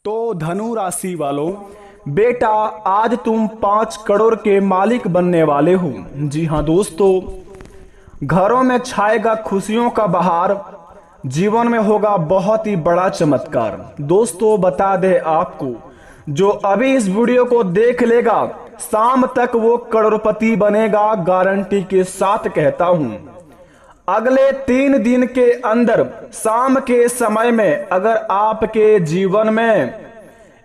तो धनु राशि वालों, बेटा आज तुम 5 करोड़ के मालिक बनने वाले हो। जी हाँ दोस्तों, घरों में छाएगा खुशियों का बहार, जीवन में होगा बहुत ही बड़ा चमत्कार। दोस्तों बता दे आपको, जो अभी इस वीडियो को देख लेगा शाम तक वो करोड़पति बनेगा, गारंटी के साथ कहता हूं। अगले 3 दिन के अंदर शाम के समय में अगर आपके जीवन में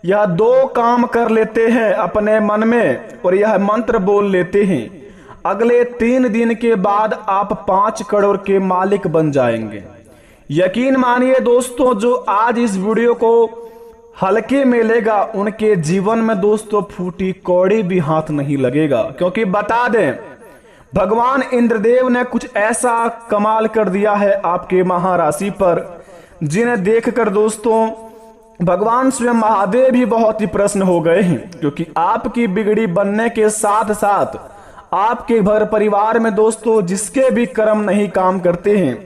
यह 2 काम कर लेते हैं अपने मन में और यह मंत्र बोल लेते हैं, अगले 3 दिन के बाद आप 5 करोड़ के मालिक बन जाएंगे। यकीन मानिए दोस्तों, जो आज इस वीडियो को हल्के में लेगा उनके जीवन में दोस्तों फूटी कौड़ी भी हाथ नहीं लगेगा। क्योंकि बता दें, भगवान इंद्रदेव ने कुछ ऐसा कमाल कर दिया है आपके महाराशि पर, जिन्हें देखकर दोस्तों भगवान स्वयं महादेव भी बहुत ही प्रसन्न हो गए हैं। क्योंकि आपकी बिगड़ी बनने के साथ साथ आपके घर परिवार में दोस्तों जिसके भी कर्म नहीं काम करते हैं,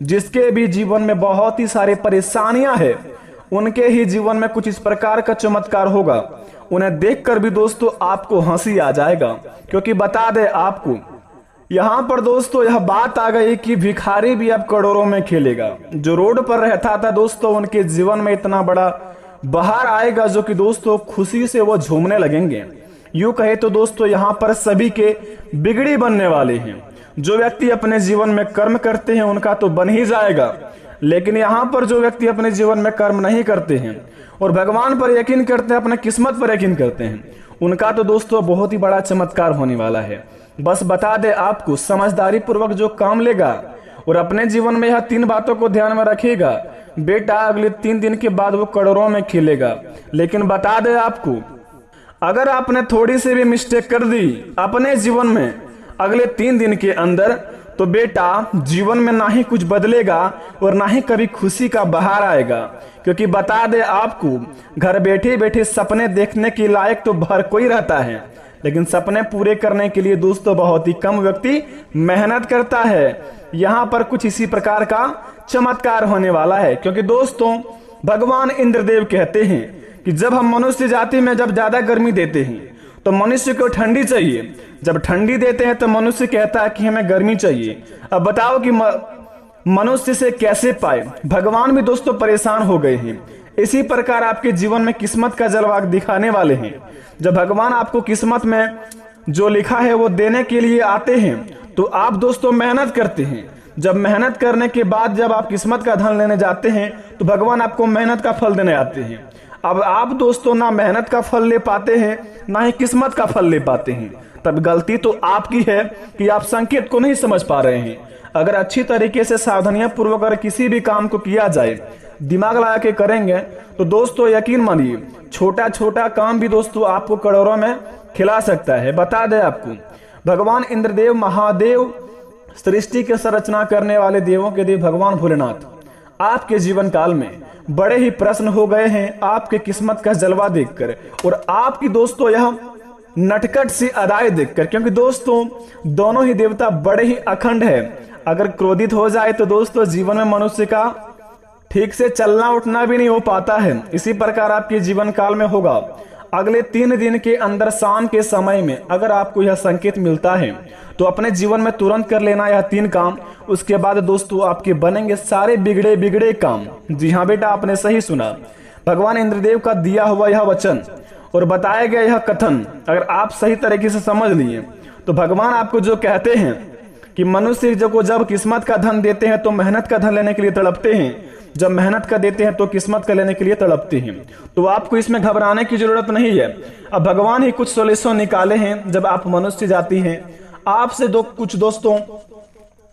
जिसके भी जीवन में बहुत ही सारी परेशानियां हैं, उनके ही जीवन में कुछ इस प्रकार का चमत्कार होगा। उन्हें देखकर भी दोस्तों आपको हंसी आ जाएगा। क्योंकि बता दे आपको, यहां पर दोस्तों यह बात आ गई कि भिखारी भी अब करोड़ों में खेलेगा। जो रोड पर रहता था दोस्तों, उनके जीवन में इतना बड़ा बहार आएगा जो कि दोस्तों खुशी से वो झूमने लगेंगे। यूं कहे तो दोस्तों यहां पर सभी के बिगड़ी बनने वाले हैं। जो व्यक्ति अपने जीवन में कर्म करते हैं उनका तो बन ही जाएगा, लेकिन यहाँ पर जो व्यक्ति अपने जीवन में कर्म नहीं करते हैं और भगवान पर यकीन करते हैं, अपने किस्मत पर यकीन करते हैं, उनका तो दोस्तों बहुत ही बड़ा चमत्कार होने वाला है। बस बता दे आपको, समझदारी पूर्वक जो काम लेगा और अपने जीवन में यह 3 बातों को ध्यान में रखेगा, बेटा अगले 3 दिन के बाद वो करोड़ों में खेलेगा। लेकिन बता दे आपको, अगर आपने थोड़ी सी भी मिस्टेक कर दी अपने जीवन में अगले 3 दिन के अंदर, तो बेटा जीवन में ना ही कुछ बदलेगा और ना ही कभी खुशी का बहार आएगा। क्योंकि बता दे आपको, घर बैठे बैठे सपने देखने के लायक तो हर कोई रहता है, लेकिन सपने पूरे करने के लिए दोस्तों बहुत ही कम व्यक्ति मेहनत करता है। यहाँ पर कुछ इसी प्रकार का चमत्कार होने वाला है। क्योंकि दोस्तों भगवान इंद्रदेव कहते हैं कि जब हम मनुष्य जाति में जब ज्यादा गर्मी देते हैं तो मनुष्य को ठंडी चाहिए, जब ठंडी देते हैं तो मनुष्य कहता है कि हमें गर्मी चाहिए। अब बताओ कि मनुष्य से कैसे पाए? भगवान भी दोस्तों परेशान हो गए हैं। इसी प्रकार आपके जीवन में किस्मत का जलवा दिखाने वाले हैं। जब भगवान आपको किस्मत में जो लिखा है वो देने के लिए आते हैं तो आप दोस्तों मेहनत करते हैं। जब मेहनत करने के बाद जब आप किस्मत का धन लेने जाते हैं तो भगवान आपको मेहनत का फल देने आते हैं। अब आप दोस्तों ना मेहनत का फल ले पाते हैं, ना ही किस्मत का फल ले पाते हैं। तब गलती तो आपकी है कि आप संकेत को नहीं समझ पा रहे हैं। अगर अच्छी तरीके से सावधानियां पूर्वक अगर किसी भी काम को किया जाए, दिमाग लगा के करेंगे, तो दोस्तों यकीन मानिए छोटा छोटा काम भी दोस्तों आपको करोड़ों में खिला सकता है। बता दे आपको, भगवान इंद्रदेव महादेव सृष्टि के संरचना करने वाले देवों के देव भगवान भोलेनाथ आपके जीवन काल में बड़े ही प्रसन्न हो गए हैं आपके किस्मत का जलवा देखकर और आपकी दोस्तों यह नटखट सी अदाएं देखकर। क्योंकि दोस्तों दोनों ही देवता बड़े ही अखंड है। अगर क्रोधित हो जाए तो दोस्तों जीवन में मनुष्य का ठीक से चलना उठना भी नहीं हो पाता है। इसी प्रकार आपके जीवन काल में होगा। अगले 3 दिन के अंदर शाम के समय में अगर आपको यह संकेत मिलता है तो अपने जीवन में तुरंत कर लेना यह 3 काम। उसके बाद दोस्तों आपके बनेंगे सारे बिगड़े बिगड़े काम। जी हाँ बेटा, आपने सही सुना। भगवान इंद्रदेव का दिया हुआ यह वचन और बताया गया यह कथन अगर आप सही तरीके से समझ लिए तो भगवान आपको जो कहते हैं कि मनुष्य जब किस्मत का धन देते हैं तो मेहनत का धन लेने के लिए तड़पते हैं, जब मेहनत का देते हैं तो किस्मत का लेने के लिए तड़पते हैं। तो आपको इसमें घबराने की जरूरत नहीं है। अब भगवान ही कुछ सोल्यूशन निकाले हैं। जब आप मनुष्य जाती हैं, आपसे कुछ दोस्तों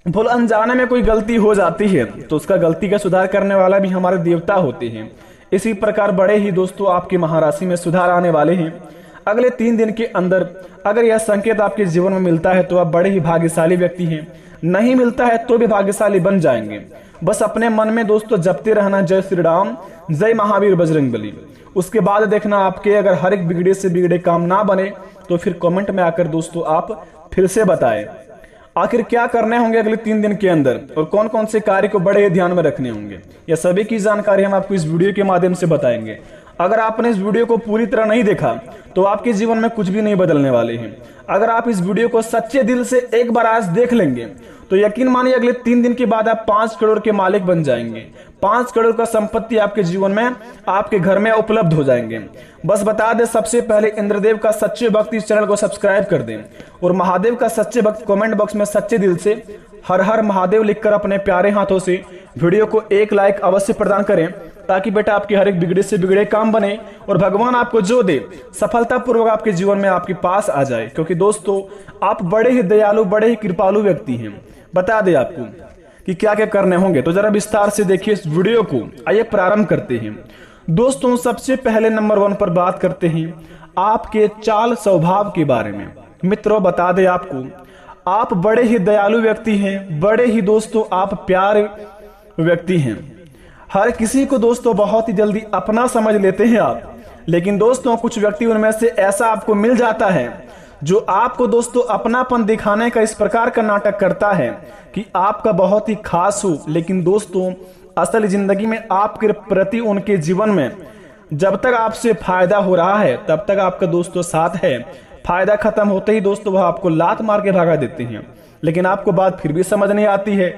भूल अनजाने में कोई गलती हो जाती है तो उसका गलती का सुधार करने वाला भी हमारे देवता होते हैं। इसी प्रकार बड़े ही दोस्तों आपकी महाराशि में सुधार आने वाले हैं। अगले 3 दिन के अंदर अगर यह संकेत आपके जीवन में मिलता है तो आप बड़े ही भाग्यशाली व्यक्ति हैं, नहीं मिलता है तो भी भाग्यशाली बन जाएंगे। बस अपने मन में दोस्तों जपते रहना जय श्री राम, जय महावीर बजरंगबली। उसके बाद देखना आपके अगर हर एक बिगड़े से बिगड़े काम ना बने तो फिर कमेंट में आकर दोस्तों आप फिर से बताएं आखिर क्या करने होंगे अगले 3 दिन के अंदर और कौन कौन से कार्य को बड़े ध्यान में रखने होंगे। यह सभी की जानकारी हम आपको इस वीडियो के माध्यम से बताएंगे। अगर आपने इस वीडियो को पूरी तरह नहीं देखा तो आपके जीवन में कुछ भी नहीं बदलने वाले हैं। अगर आप इस वीडियो को सच्चे दिल से एक बार आज देख लेंगे तो यकीन मानिए अगले 3 दिन के बाद आप 5 करोड़ के मालिक बन जाएंगे। 5 करोड़ का संपत्ति आपके जीवन में, आपके घर में उपलब्ध हो जाएंगे। बस बता दें, सबसे पहले इंद्रदेव का सच्चे भक्त इस चैनल को सब्सक्राइब कर दें और महादेव का सच्चे भक्त कमेंट बॉक्स में सच्चे दिल से हर हर महादेव लिखकर अपने प्यारे हाथों से वीडियो को एक लाइक अवश्य प्रदान करें, ताकि बेटा आपके हर एक बिगड़े से बिगड़े काम बने और भगवान आपको जो दे सफलतापूर्वक आपके जीवन में आपके पास आ जाए। क्योंकि दोस्तों आप बड़े ही दयालु, बड़े ही कृपालु व्यक्ति हैं। बता दें आपको कि क्या क्या करने होंगे, तो जरा विस्तार से देखिए इस वीडियो को। आइए प्रारंभ करते हैं। दोस्तों सबसे पहले नंबर 1 पर बात करते हैं आपके चाल स्वभाव के बारे में। मित्रों बता दें आपको, आप बड़े ही दयालु व्यक्ति हैं, बड़े ही दोस्तों आप प्यारे व्यक्ति हैं। हर किसी को दोस्तों बहुत ही जल्दी अपना समझ लेते हैं आप, लेकिन दोस्तों कुछ व्यक्ति उनमें से ऐसा आपको मिल जाता है जो आपको दोस्तों अपनापन दिखाने का इस प्रकार का नाटक करता है कि आपका बहुत ही खास हो, लेकिन दोस्तों असल जिंदगी में आपके प्रति उनके जीवन में जब तक आपसे फायदा हो रहा है तब तक आपका दोस्तों साथ है। फायदा खत्म होते ही दोस्तों वह आपको लात मार के भगा देते हैं, लेकिन आपको बात फिर भी समझ नहीं आती है।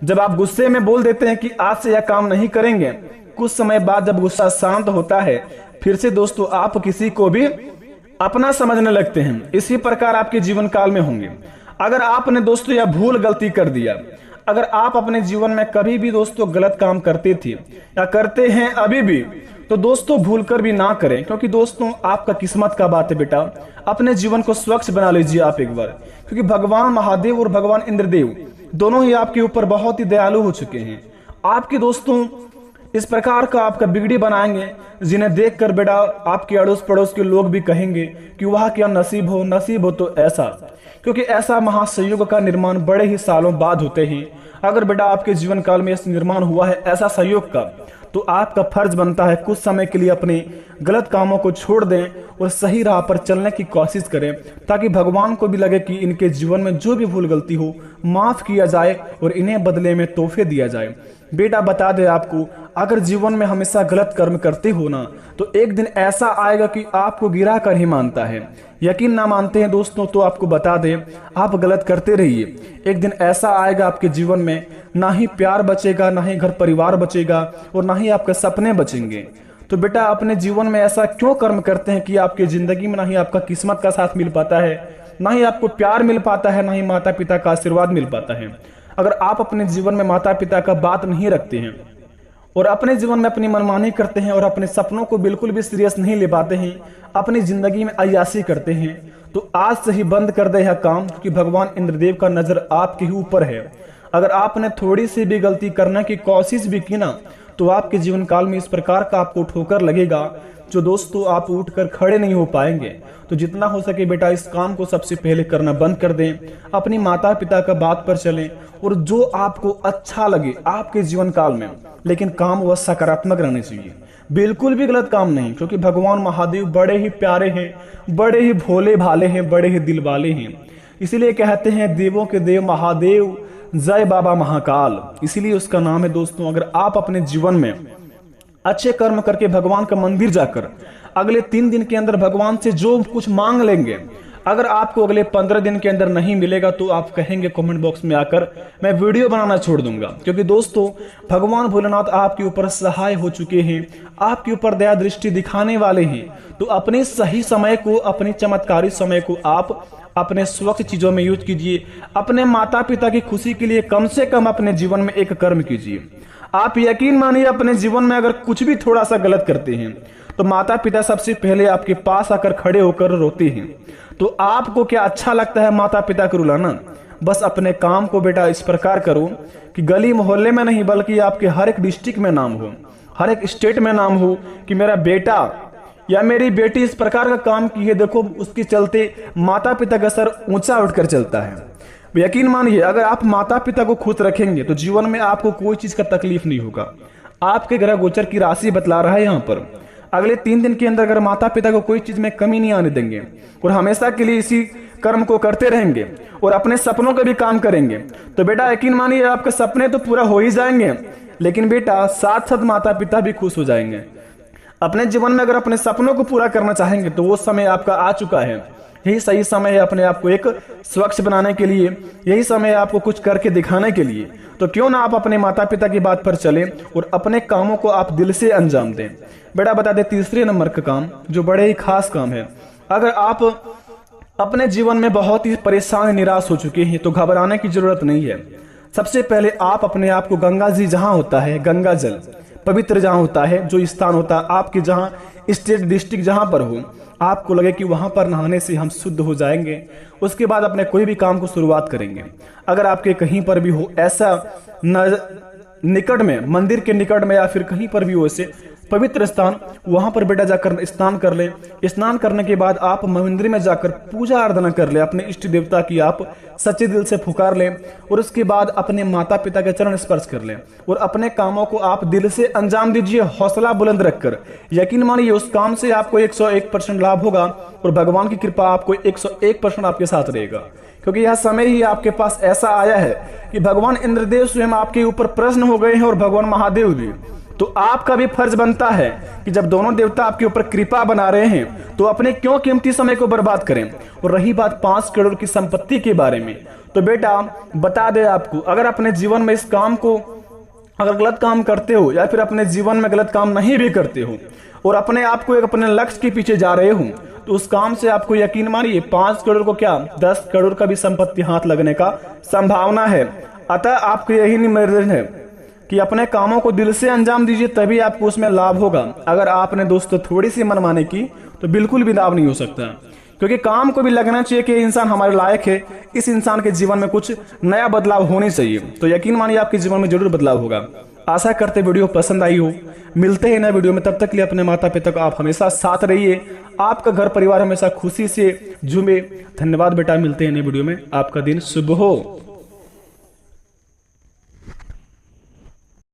जब आप गुस्से में बोल देते हैं कि आज से यह काम नहीं करेंगे, कुछ समय बाद जब गुस्सा शांत होता है फिर से दोस्तों आप किसी को भी अपना समझने लगते हैं। इसी प्रकार आपके जीवन काल में होंगे। अगर आपने दोस्तों यह भूल गलती कर दिया, अगर आप अपने जीवन में कभी भी दोस्तों गलत काम करते थे या करते हैं अभी भी, तो दोस्तों भूल कर भी ना करें, क्योंकि दोस्तों आपका किस्मत का बात है बेटा। अपने जीवन को स्वच्छ बना लीजिए आप एक बार, क्योंकि भगवान महादेव और भगवान इंद्रदेव दोनों ही आपके ऊपर बहुत ही दयालु हो चुके हैं। आपके दोस्तों इस प्रकार का आपका बिगड़ी बनाएंगे जिन्हें देखकर बेटा आपके अड़ोस पड़ोस के लोग भी कहेंगे कि वाह क्या नसीब हो तो ऐसा, क्योंकि ऐसा महासंयोग का निर्माण बड़े ही सालों बाद होते हैं। अगर बेटा आपके जीवन काल में ऐसा निर्माण हुआ है ऐसा संयोग का, तो आपका फर्ज बनता है कुछ समय के लिए अपने गलत कामों को छोड़ दें और सही राह पर चलने की कोशिश करें, ताकि भगवान को भी लगे कि इनके जीवन में जो भी भूल गलती हो माफ किया जाए और इन्हें बदले में तोहफे दिया जाए। बेटा बता दे आपको, अगर जीवन में हमेशा गलत कर्म करते हो ना, तो एक दिन ऐसा आएगा कि आपको गिरा कर ही मानता है। यकीन ना मानते हैं दोस्तों तो आपको बता दें, आप गलत करते रहिए। एक दिन ऐसा आएगा आपके जीवन में ना ही प्यार बचेगा, ना ही घर परिवार बचेगा और ना ही आपके सपने बचेंगे। तो बेटा अपने जीवन में ऐसा क्यों कर्म करते हैं कि आपके जिंदगी में ना ही आपका किस्मत का साथ मिल पाता है, ना ही आपको प्यार मिल पाता है, ना ही माता पिता का आशीर्वाद मिल पाता है। अगर आप अपने जीवन में माता पिता का बात नहीं रखते हैं और अपने जीवन में अपनी मनमानी करते हैं और अपने सपनों को बिल्कुल भी सीरियस नहीं ले पाते हैं, अपनी जिंदगी में अय्यासी करते हैं, तो आज से ही बंद कर दे यह काम, क्योंकि भगवान इंद्रदेव का नजर आपके ही ऊपर है। अगर आपने थोड़ी सी भी गलती करने की कोशिश भी की ना, तो आपके जीवन काल में इस प्रकार का आपको ठोकर लगेगा जो दोस्तों आप उठकर खड़े नहीं हो पाएंगे। तो जितना हो सके बेटा इस काम को सबसे पहले करना बंद कर दें, अपनी माता पिता का बात पर चलें और जो आपको अच्छा लगे आपके जीवन काल में, लेकिन काम वह सकारात्मक रहने चाहिए, बिल्कुल भी गलत काम नहीं। क्योंकि भगवान महादेव बड़े ही प्यारे हैं, बड़े ही भोले भाले हैं, बड़े ही दिल वाले हैं। इसीलिए कहते हैं देवों के देव महादेव जय बाबा महाकाल, इसीलिए उसका नाम है। दोस्तों अगर आप अपने जीवन में अच्छे कर्म करके भगवान का मंदिर जाकर अगले 3 दिन के अंदर भगवान से जो कुछ मांग लेंगे, अगर आपको अगले 15 दिन के अंदर नहीं मिलेगा तो आप कहेंगे कमेंट बॉक्स में आकर मैं वीडियो बनाना छोड़ दूंगा। क्योंकि दोस्तों भगवान भोलेनाथ आपके ऊपर सहाय हो चुके हैं, आपके ऊपर दया दृष्टि दिखाने वाले हैं। तो अपने सही समय को, अपनी चमत्कारी समय को आप अपने स्वच्छ चीजों में यूज कीजिए। अपने माता पिता की खुशी के लिए कम से कम अपने जीवन में एक कर्म कीजिए। आप यकीन मानिए अपने जीवन में अगर कुछ भी थोड़ा सा गलत करते हैं तो माता पिता सबसे पहले आपके पास आकर खड़े होकर रोते हैं। तो आपको क्या अच्छा लगता है माता पिता को रुलाना? बस अपने काम को बेटा इस प्रकार करो कि गली मोहल्ले में नहीं बल्कि आपके हर एक डिस्ट्रिक्ट में नाम हो, हर एक स्टेट में नाम हो कि मेरा बेटा या मेरी बेटी इस प्रकार का काम की है, देखो उसके चलते माता पिता का सर ऊंचा उठकर चलता है। यकीन मानिए अगर आप माता पिता को खुश रखेंगे तो जीवन में आपको कोई चीज का तकलीफ नहीं होगा। आपके ग्रह गोचर की राशि बतला रहा है यहाँ पर, अगले 3 दिन के अंदर अगर माता पिता को कोई चीज में कमी नहीं आने देंगे और हमेशा के लिए इसी कर्म को करते रहेंगे और अपने सपनों का भी काम करेंगे, तो बेटा यकीन मानिए आपके सपने तो पूरा हो ही जाएंगे, लेकिन बेटा साथ साथ माता पिता भी खुश हो जाएंगे। अपने जीवन में अगर अपने सपनों को पूरा करना चाहेंगे तो वो समय आपका आ चुका है। यही सही समय है अपने आप को एक स्वच्छ बनाने के लिए, यही समय है आपको कुछ करके दिखाने के लिए। तो क्यों ना आप अपने माता पिता की बात पर चलें और अपने कामों को आप दिल से अंजाम दें। बेटा बता दे तीसरे नंबर का काम जो बड़े ही खास काम है। अगर आप अपने जीवन में बहुत ही परेशान निराश हो चुके हैं तो घबराने की जरूरत नहीं है। सबसे पहले आप अपने आप को गंगा जी जहां होता है, गंगा जल पवित्र जहां होता है, जो स्थान होता है आपके जहां स्टेट डिस्ट्रिक्ट जहां पर हो, आपको लगे कि वहां पर नहाने से हम शुद्ध हो जाएंगे, उसके बाद अपने कोई भी काम को शुरुआत करेंगे। अगर आपके कहीं पर भी हो ऐसा निकट में, मंदिर के निकट में या फिर कहीं पर भी हो ऐसे पवित्र स्थान, वहां पर बेटा जाकर स्नान कर ले। स्नान करने के बाद आप मंदिर में जाकर पूजा आराधना कर ले, अपने इष्ट देवता की आप सच्चे दिल से पुकार ले और उसके बाद अपने माता पिता के चरण स्पर्श कर ले और अपने कामों को आप दिल से अंजाम दीजिए, हौसला बुलंद रखकर। यकीन मानिए उस काम से आपको 101% लाभ होगा और भगवान की कृपा आपको 101% आपके साथ रहेगा, क्योंकि यह समय ही आपके पास ऐसा आया है कि भगवान इंद्रदेव स्वयं आपके ऊपर प्रसन्न हो गए हैं और भगवान महादेव भी। तो आपका भी फर्ज बनता है कि जब दोनों देवता आपके ऊपर कृपा बना रहे हैं तो अपने क्यों कीमती समय को बर्बाद करें। और रही बात 5 करोड़ की संपत्ति के बारे में, तो बेटा बता दे आपको, अगर अपने जीवन में इस काम को अगर गलत काम करते हो या फिर अपने जीवन में गलत काम नहीं भी करते हो और अपने आप को एक अपने लक्ष्य के पीछे जा रहे हो तो उस काम से आपको यकीन मानिए 5 करोड़ को क्या 10 करोड़ का भी संपत्ति हाथ लगने का संभावना है। अतः आपको यही निवेदन है कि अपने कामों को दिल से अंजाम दीजिए, तभी आपको उसमें लाभ होगा। अगर आपने दोस्तों थोड़ी सी मनमानी की तो बिल्कुल भी लाभ नहीं हो सकता, क्योंकि काम को भी लगना चाहिए कि इंसान हमारे लायक है, इस इंसान के जीवन में कुछ नया बदलाव होनी चाहिए। तो यकीन मानिए आपके जीवन में जरूर बदलाव होगा। आशा करते वीडियो पसंद आई हो। मिलते हैं नए वीडियो में, तब तक के लिए अपने माता पिता को आप हमेशा साथ रहिए, आपका घर परिवार हमेशा खुशी से झूमे। धन्यवाद बेटा, मिलते हैं नए वीडियो में, आपका दिन शुभ हो।